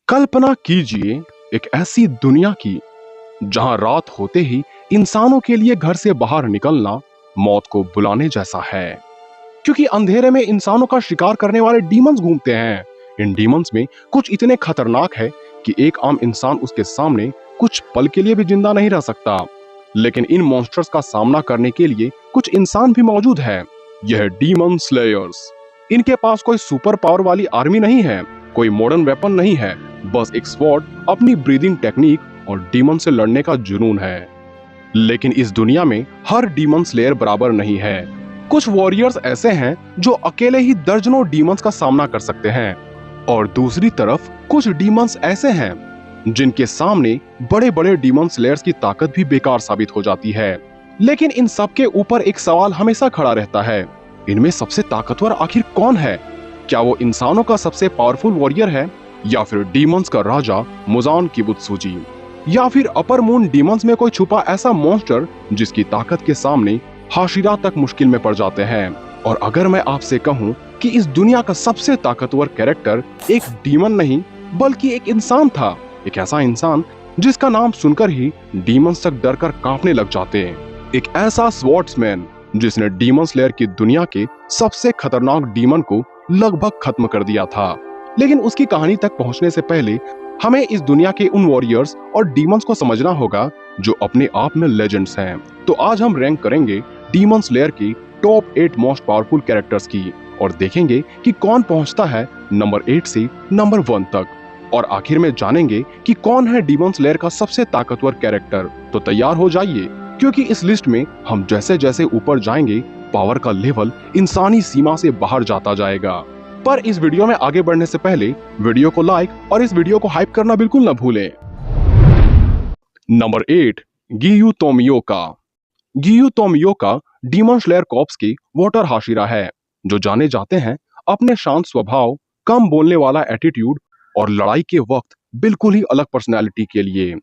कल्पना कीजिए एक ऐसी दुनिया की जहां रात होते ही इंसानों के लिए घर से बाहर निकलना मौत को बुलाने जैसा है। क्योंकि अंधेरे में इंसानों का शिकार करने वाले डीमंस घूमते हैं। इन डीमंस में कुछ इतने खतरनाक है कि एक आम इंसान उसके सामने कुछ पल के लिए भी जिंदा नहीं रह सकता। लेकिन इन मॉन्स्टर्स का सामना करने के लिए कुछ इंसान भी मौजूद है। यह डीमन स्लेयर्स। इनके पास कोई सुपर पावर वाली आर्मी नहीं है, कोई मॉडर्न वेपन नहीं है, बस एक स्वॉर्ड, अपनी ब्रीदिंग टेक्निक और डीमन से लड़ने का जुनून है। लेकिन इस दुनिया में हर डीमन स्लेयर बराबर नहीं है। कुछ वॉरियर्स ऐसे हैं जो अकेले ही दर्जनों डीमंस का सामना कर सकते हैं, और दूसरी तरफ कुछ डीमंस ऐसे हैं जिनके सामने बड़े बड़े डीमन स्लेयर्स की ताकत भी बेकार साबित हो जाती है। लेकिन इन सब के ऊपर एक सवाल हमेशा खड़ा रहता है, इनमें सबसे ताकतवर आखिर कौन है? क्या वो इंसानों का सबसे पावरफुल वॉरियर है, या फिर डीमंस का राजा मुजान किबुत्सुजी, या फिर अपर मून डीमंस में कोई छुपा ऐसा मॉन्स्टर जिसकी ताकत के सामने हाशिरा तक मुश्किल में पड़ जाते हैं? और अगर मैं आपसे कहूं कि इस दुनिया का सबसे ताकतवर कैरेक्टर एक डीमन नहीं बल्कि एक इंसान था, एक ऐसा इंसान जिसका नाम सुनकर ही डीमंस तक डर कर कांपने लग जाते हैं, एक ऐसा स्वॉर्ड्समैन जिसने डीमन स्लेयर की दुनिया के सबसे खतरनाक डीमन को लगभग खत्म कर दिया था। लेकिन उसकी कहानी तक पहुंचने से पहले हमें इस दुनिया के उन वॉरियर्स और डीमंस को समझना होगा जो अपने आप में लेजेंड्स हैं। तो आज हम रैंक करेंगे डीमन स्लेयर की टॉप 8 मोस्ट पावरफुल कैरेक्टर्स की, और देखेंगे कि कौन पहुंचता है नंबर 8 से नंबर 1 तक, और आखिर में जानेंगे कि कौन है डीमन स्लेयर का सबसे ताकतवर कैरेक्टर। तो तैयार हो जाइए, क्योंकि इस लिस्ट में हम जैसे जैसे ऊपर जाएंगे पावर का लेवल इंसानी सीमा से बाहर जाता जाएगा। पर इस वीडियो में आगे बढ़ने से पहले वीडियो को लाइक और इस वीडियो को हाइप करना बिल्कुल न भूलें। Number 8, Giyu Tomioka. Giyu Tomioka demon slayer corps की वाटर हाशिरा है, जो जाने जाते हैं अपने शांत स्वभाव, कम बोलने वाला एटीट्यूड और लड़ाई के वक्त बिल्कुल ही अलग पर्सनैलिटी के लिए।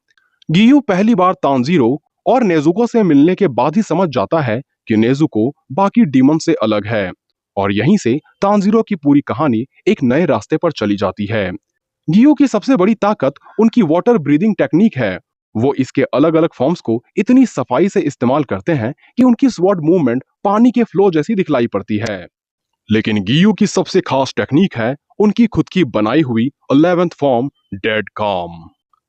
गियू पहली बार तानजीरो और नेजुको से मिलने के बाद ही समझ जाता है कि नेजुको बाकी डीमन से अलग है, और यहीं से तानजीरो की पूरी कहानी एक नए रास्ते पर चली जाती है। गियू की सबसे बड़ी ताकत उनकी वाटर ब्रीदिंग टेक्निक है। वो इसके अलग अलग फॉर्म्स को इतनी सफाई से इस्तेमाल करते हैं कि उनकी स्वॉर्ड मूवमेंट पानी के फ्लो जैसी दिखलाई पड़ती है। लेकिन गियू की सबसे खास टेक्निक है उनकी खुद की बनाई हुई 11th फॉर्म डेड काम।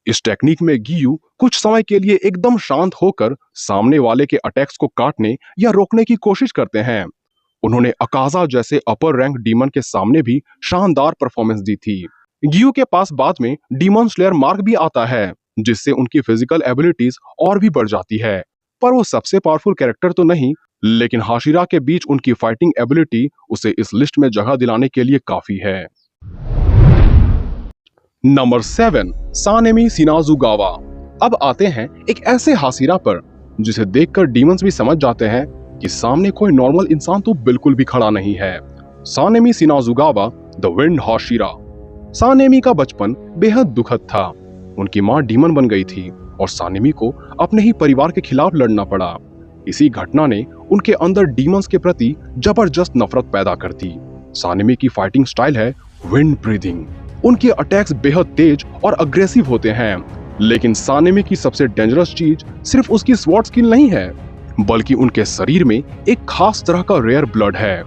इस टेक्निक में गियू कुछ समय के लिए एकदम शांत होकर सामने वाले के अटैक्स को काटने या रोकने की कोशिश करते हैं। उन्होंने अकाजा जैसे अपर रैंक डीमन के सामने भी शानदार परफॉर्मेंस दी थी। गियू के पास बाद में डीमन स्लेयर मार्क भी आता है, जिससे उनकी फिजिकल एबिलिटीज और भी बढ़ जाती है। पर वो सबसे पावरफुल कैरेक्टर तो नहीं, लेकिन हाशिरा के बीच उनकी फाइटिंग एबिलिटी उसे इस लिस्ट में जगह दिलाने के लिए काफी है। Number 7, Sanemi Shinazugawa. अब आते हैं एक ऐसे हाशिरा पर जिसे देखकर डीमंस भी समझ जाते हैं कि सामने कोई नॉर्मल इंसान तो बिल्कुल भी खड़ा नहीं है। Sanemi Shinazugawa the wind hashira. Sanemi का बचपन बेहद दुखद था। उनकी मां डीमन बन गई थी और सानेमी को अपने ही परिवार के खिलाफ लड़ना पड़ा। इसी घटना ने उनके अंदर डीमंस के प्रति जबरदस्त नफरत पैदा कर दी। सानेमी की फाइटिंग स्टाइल है विंड ब्रीदिंग। उनके अटैक्स बेहद तेज और अग्रेसिव होते हैं, लेकिन सानेमी की सबसे डेंजरस चीज सिर्फ उसकी स्वॉर्ड स्किल नहीं है, बल्कि उनके शरीर में एक खास तरह का रेयर ब्लड है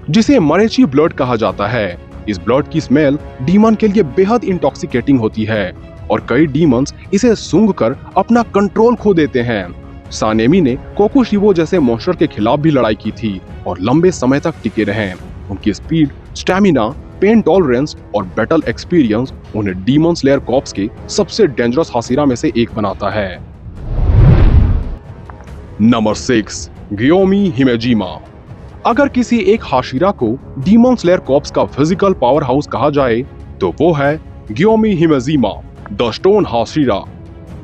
जिसे मरेची ब्लड कहा जाता है। इस ब्लड की स्मेल डीमन के लिए बेहद इंटॉक्सिकेटिंग होती है, और कई डीमंस इसे सूंघकर अपना कंट्रोल खो देते हैं। सानेमी ने कोकुशिबो जैसे मॉन्स्टर के खिलाफ भी लड़ाई की थी और लंबे समय तक टिके रहे। उनकी स्पीड, स्टैमिना, पेन टॉलरेंस और बैटल एक्सपीरियंस उन्हें डीमन स्लेयर कॉर्प्स के सबसे डेंजरस हाशिरा में से एक बनाता है। नंबर 6, गियोमी हिमेजिमा। अगर किसी एक हाशिरा को डीमन स्लेयर कॉर्प्स का फिजिकल पावर हाउस कहा जाए तो वो है गियोमी हिमेजिमा द स्टोन हाशिरा।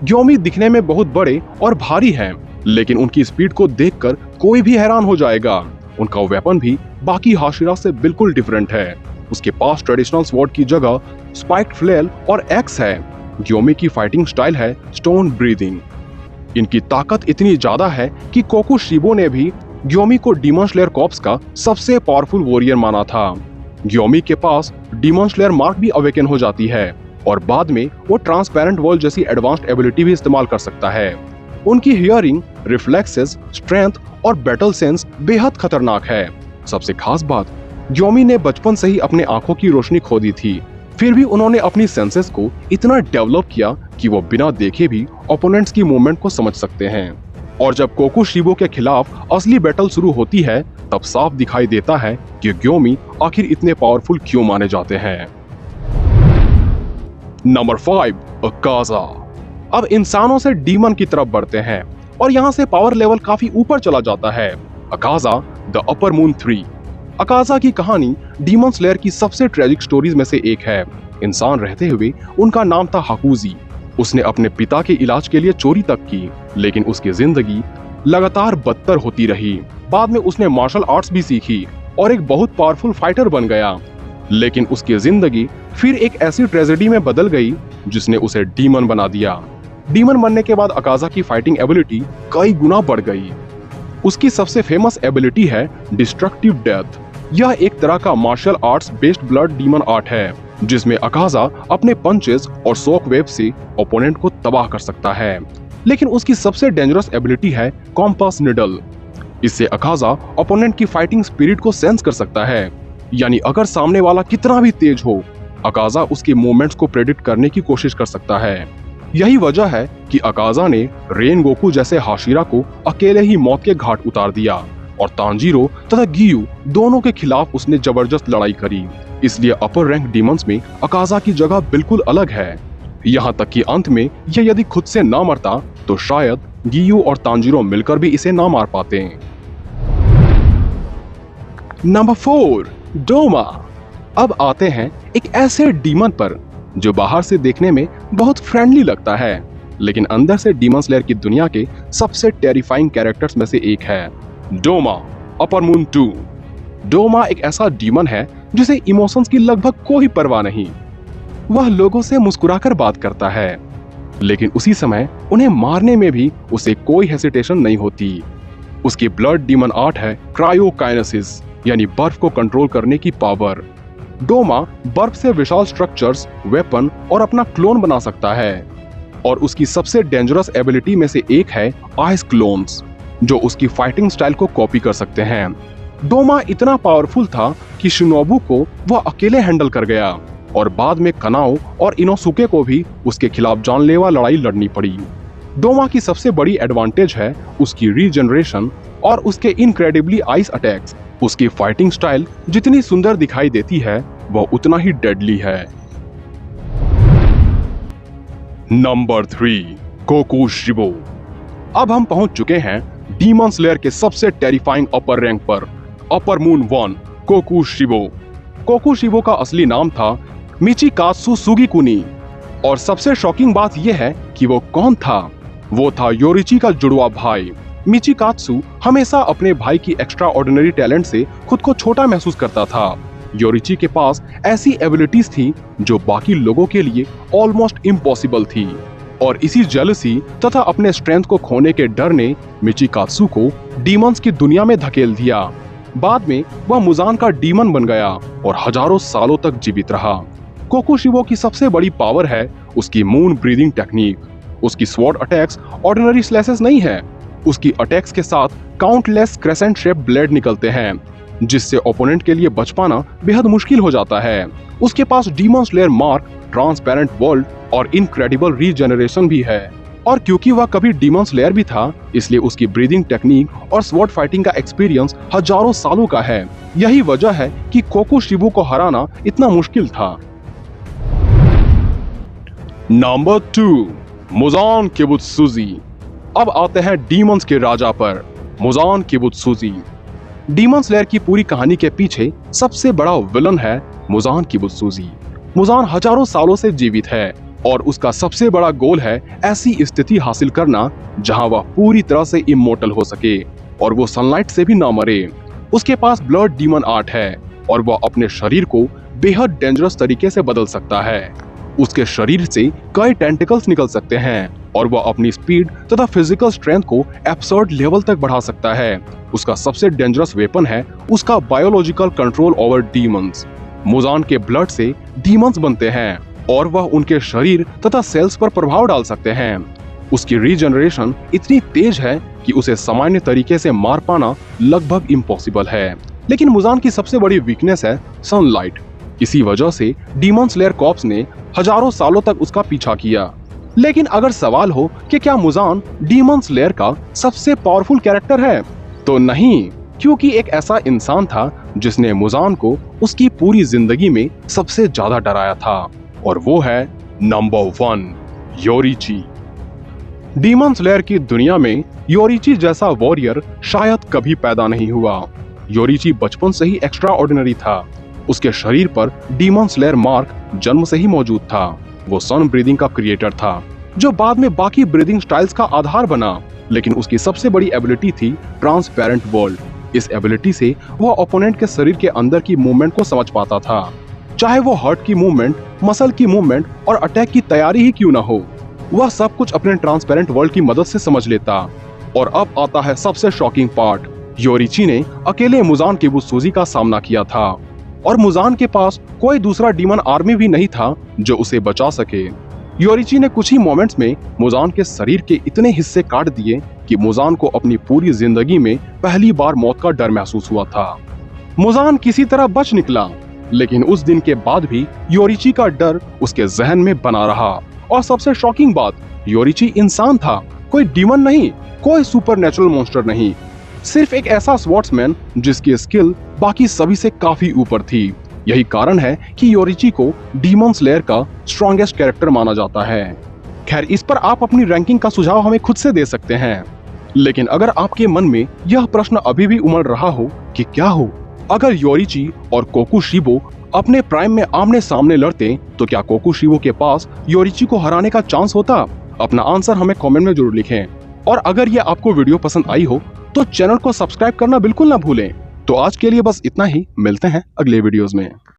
गियोमी दिखने में बहुत बड़े और भारी हैं, लेकिन उनकी स्पीड को देखकर कोई भी हैरान हो जाएगा। उनका वेपन भी बाकी हाशिरा से बिल्कुल डिफरेंट है। उसके पास ट्रेडिशनल स्वॉर्ड की जगह स्पाइक्ड फ्लेल और एक्स है। गियोमी की फाइटिंग स्टाइल है स्टोन ब्रीदिंग। इनकी ताकत इतनी ज्यादा है कि कोकुशिबो ने भी गियोमी को डीमन स्लेयर कॉर्प्स का सबसे पावरफुल वॉरियर माना था। गियोमी के पास डीमन स्लेयर मार्क भी अवेकन हो जाती है, और बाद में वो ट्रांसपेरेंट वर्ल्ड जैसी एडवांस्ड एबिलिटी भी इस्तेमाल कर सकता है। उनकी हियरिंग, रिफ्लेक्सेस, स्ट्रेंथ और बैटल सेंस बेहद खतरनाक है। सबसे खास बात, ग्योमी ने बचपन से ही अपने आंखों की रोशनी खो दी थी, फिर भी उन्होंने अपनी सेंसेस को इतना डेवलप किया कि वो बिना देखे भी ओपोनेंट्स की मूवमेंट को समझ सकते हैं। और जब कोकुशिबो के खिलाफ असली बैटल शुरू होती है, तब साफ दिखाई देता है कि ग्योमी आखिर इतने पावरफुल क्यों माने जाते हैं। नंबर 5, अकाजा। अब इंसानों से डीमन की तरफ बढ़ते हैं और यहाँ से पावर लेवल काफी ऊपर चला जाता है। अकाजा द अपर मून 3। अकाजा की कहानी डीमन स्लेयर की सबसे ट्रेजिक स्टोरीज में से एक है। इंसान रहते हुए उनका नाम था हाकुजी। उसने अपने पिता के इलाज के लिए चोरी तक की, लेकिन उसकी जिंदगी लगातार बदतर होती रही। बाद में उसने मार्शल आर्ट्स भी सीखी और एक बहुत पावरफुल फाइटर बन गया, लेकिन उसकी जिंदगी फिर एक ऐसी ट्रेजेडी में बदल गई जिसने उसे डीमन बना दिया। डीमन बनने के बाद अकाजा की फाइटिंग एबिलिटी कई गुना बढ़ गई। उसकी सबसे फेमस एबिलिटी है डिस्ट्रक्टिव डेथ। यह एक तरह का martial arts based blood demon art है, जिसमें अकाजा अपने पंचेस और शॉक वेव से ओपोनेंट को तबाह कर सकता है। लेकिन उसकी सबसे डेंजरस एबिलिटी है कॉम्पास निडल। इससे अकाजा ओपोनेंट की फाइटिंग स्पिरिट को सेंस कर सकता है, यानी अगर सामने वाला कितना भी तेज हो, अकाजा उसके मूवमेंट्स को प्रेडिक्ट करने की कोशिश कर सकता है। यही वजह है कि अकाजा ने रेन गोकू जैसे हाशिरा को अकेले ही मौत के घाट उतार दिया और तांजीरो तथा गियू दोनों के खिलाफ उसने जबरदस्त लड़ाई करी। इसलिए अपर रैंक डीमंस में अकाजा की जगह बिल्कुल अलग है। यहाँ तक कि अंत में यह यदि खुद से ना मरता तो शायद गियू और तांजीरो मिलकर भी इसे ना मार पाते। नंबर 4, डोमा। अब आते हैं एक ऐसे डीमन पर जो बाहर से देखने में बहुत फ्रेंडली लगता है, लेकिन अंदर से डीमन स्लेयर की दुनिया के सबसे टेरिफाइंग कैरेक्टर्स में से एक है, डोमा अपर मून 2। डोमा एक ऐसा डीमन है जिसे इमोशंस की लगभग कोई परवाह नहीं। वह लोगों से मुस्कुराकर बात करता है, लेकिन उसी समय उन्हें मारने में भी उसे कोई हेसिटेशन नहीं होती। उसकी ब्लड डीमन आर्ट है क्रायोकाइनेसिस, यानी बर्फ को कंट्रोल करने की पावर। डोमा बर्फ से विशाल स्ट्रक्चर्स, वेपन और अपना क्लोन बना सकता है, और उसकी सबसे डेंजरस एबिलिटी में से एक है आइस क्लोन्स, जो उसकी फाइटिंग स्टाइल को कॉपी कर सकते हैं। डोमा इतना पावरफुल था कि शिनोबु को वह अकेले हैंडल कर गया और बाद में कनाओ और इनोसुके को भी उसके खिलाफ जानलेवा लड़ाई लड़नी पड़ी। डोमा की सबसे बड़ी एडवांटेज है उसकी रीजनरेशन और उसके इनक्रेडिबली आइस अटैक्स। उसकी फाइटिंग स्टाइल जितनी सुंदर दिखाई देती है, वह उतना ही डेडली है। Number 3, Kokushibo. अब हम पहुंच चुके हैं डीमन स्लेयर के सबसे टेरिफाइंग अपर रैंक पर, अपर मून 1, कोकुशिबो। कोकुशिबो का असली नाम था मिचिकात्सु सुगिकुनी, और सबसे शॉकिंग बात यह है कि वो कौन था। वो था योरिची का जुड़वा भाई। मिचिकात्सु हमेशा अपने भाई की एक्स्ट्रा ऑर्डिनरी टैलेंट से खुद को छोटा महसूस करता था। योरिची के पास ऐसी एबिलिटीज थी जो बाकी लोगों के लिए ऑलमोस्ट इम्पॉसिबल थी, और इसी जेलसी तथा अपने स्ट्रेंथ को खोने के डर ने मिचिकात्सु को डीमंस की दुनिया में धकेल दिया। बाद में वह मुजान का डीमन बन गया और हजारों सालों तक जीवित रहा। कोकुशिबो की सबसे बड़ी पावर है उसकी मून ब्रीदिंग टेक्निक। उसकी स्वॉर्ड अटैक्स ऑर्डिनरी स्लैशेस नहीं है। उसकी अटैक्स के साथ काउंटलेस क्रेसेंट शेप ब्लेड निकलते हैं, जिससे ओपोनेंट के लिए बच पाना बेहद मुश्किल हो जाता है। उसके पास demon slayer mark, transparent world और इनक्रेडिबल रीजनरेशन भी है। और क्योंकि वह कभी डीमन स्लेयर भी था, इसलिए उसकी ब्रीदिंग टेक्निक और स्वॉर्ड फाइटिंग का एक्सपीरियंस हजारों सालों का है। यही वजह है कि कोकुशिबो को हराना इतना मुश्किल था। Number 2, Muzan Kibutsuji. अब आते हैं डीमंस के राजा पर, मुजान किबुत्सुजी। डीमन स्लेयर की पूरी कहानी के पीछे सबसे बड़ा विलन है मुजान किबुत्सुजी। मुजान हजारों सालों से जीवित है और उसका सबसे बड़ा गोल है ऐसी स्थिति हासिल करना जहां वह पूरी तरह से इमोर्टल हो सके और वो सनलाइट से भी ना मरे। उसके पास ब्लड डीमन आर्ट है और वह अपने शरीर को बेहद डेंजरस तरीके से बदल सकता है। उसके शरीर से कई टेंटिकल्स निकल सकते हैं और वह अपनी स्पीड तथा फिजिकल स्ट्रेंथ को एब्सर्ड लेवल तक बढ़ा सकता है। उसका सबसे डेंजरस वेपन है उसका biological control over demons. Muzan के ब्लड से डीमंस बनते हैं और वह उनके शरीर तथा सेल्स पर प्रभाव डाल सकते हैं। उसकी रीजनरेशन इतनी तेज है कि उसे सामान्य तरीके से मार पाना लगभग इम्पॉसिबल है। लेकिन मुजान की सबसे बड़ी वीकनेस है सनलाइट। इसी वजह से डीमन स्लेयर कॉर्प्स ने हजारों सालों तक उसका पीछा किया। लेकिन अगर सवाल हो कि क्या मुजान डीमन स्लेयर का सबसे पावरफुल कैरेक्टर है, तो नहीं, क्योंकि एक ऐसा इंसान था जिसने मुजान को उसकी पूरी जिंदगी में सबसे ज्यादा डराया था, और वो है नंबर 1 योरीची। डीमन स्लेयर की दुनिया में योरीची जैसा वॉरियर शायद कभी पैदा नहीं हुआ। योरीची बचपन से ही एक्स्ट्रा ऑर्डिनरी था। उसके शरीर पर डीमन स्लेयर मार्क जन्म से ही मौजूद था। वो सन ब्रीदिंग का क्रिएटर था, जो बाद में बाकी ब्रीदिंग स्टाइल्स का आधार बना। लेकिन उसकी सबसे बड़ी एबिलिटी थी ट्रांसपेरेंट वर्ल्ड। इस एबिलिटी से वह ओपोनेंट के शरीर के अंदर की मूवमेंट को समझ पाता था, चाहे वो हार्ट की मूवमेंट, मसल की मूवमेंट और अटैक की तैयारी ही क्यों ना हो। वह सब कुछ अपने ट्रांसपेरेंट वर्ल्ड की मदद से समझ लेता। और अब आता है सबसे शॉकिंग पार्ट। योरीची ने अकेले मुजान की बुसूजी का सामना किया था, और मुजान के पास कोई दूसरा डीमन आर्मी भी नहीं था जो उसे बचा सके। योरीची ने कुछ ही मोमेंट्स में मुजान के शरीर के इतने हिस्से काट दिए कि मुजान को अपनी पूरी जिंदगी में पहली बार मौत का डर महसूस हुआ था। मुजान किसी तरह बच निकला, लेकिन उस दिन के बाद भी योरीची का डर उसके जहन में बना रहा। और सबसे शॉकिंग बात, योरीची इंसान था, कोई डीमन नहीं, कोई सुपरनैचुरल मॉन्स्टर नहीं, सिर्फ एक ऐसा स्वॉर्ड्समैन जिसकी स्किल बाकी सभी से काफी ऊपर थी। यही कारण है कि योरीची को डीमन स्लेयर का स्ट्रॉन्गेस्ट कैरेक्टर माना जाता है। खैर, इस पर आप अपनी रैंकिंग का सुझाव हमें खुद से दे सकते हैं। लेकिन अगर आपके मन में यह प्रश्न अभी भी उमड़ रहा हो कि क्या हो अगर योरीची और कोकुशिबो अपने प्राइम में आमने सामने लड़ते, तो क्या कोकुशिबो के पास योरीची को हराने का चांस होता? अपना आंसर हमें कमेंट में जरूर लिखें। और अगर यह आपको वीडियो पसंद आई हो तो चैनल को सब्सक्राइब करना बिल्कुल ना भूलें। तो आज के लिए बस इतना ही, मिलते हैं अगले वीडियोस में।